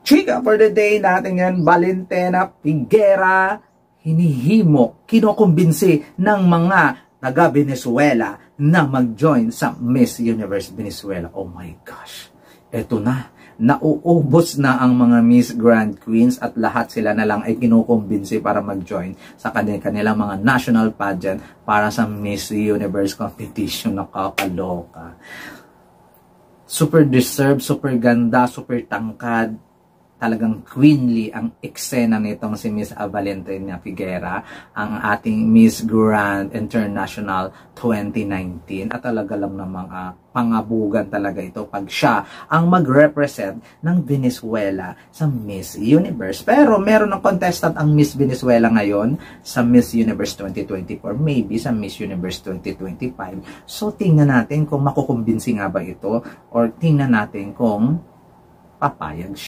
Chika for the day natin yan, Valentina Figuera, hinihimo, kinukumbinsi ng mga taga-Venezuela na mag-join sa Miss Universe Venezuela. Oh my gosh, eto na, nauubos na ang mga Miss Grand Queens at lahat sila na lang ay kinukumbinsi para mag-join sa kanilang mga national pageant para sa Miss Universe competition. Nakakaloka. Super deserved, super ganda, super tangkad. Talagang queenly ang eksena nitong si Miss Valentina Figuera, ang ating Miss Grand International 2019. At talaga lang namang pangabugan talaga ito pag siya ang mag-represent ng Venezuela sa Miss Universe. Pero meron ng contestant ang Miss Venezuela ngayon sa Miss Universe 2024, maybe sa Miss Universe 2025. So tingnan natin kung makukumbinsi nga ba ito or tingnan natin kung papayag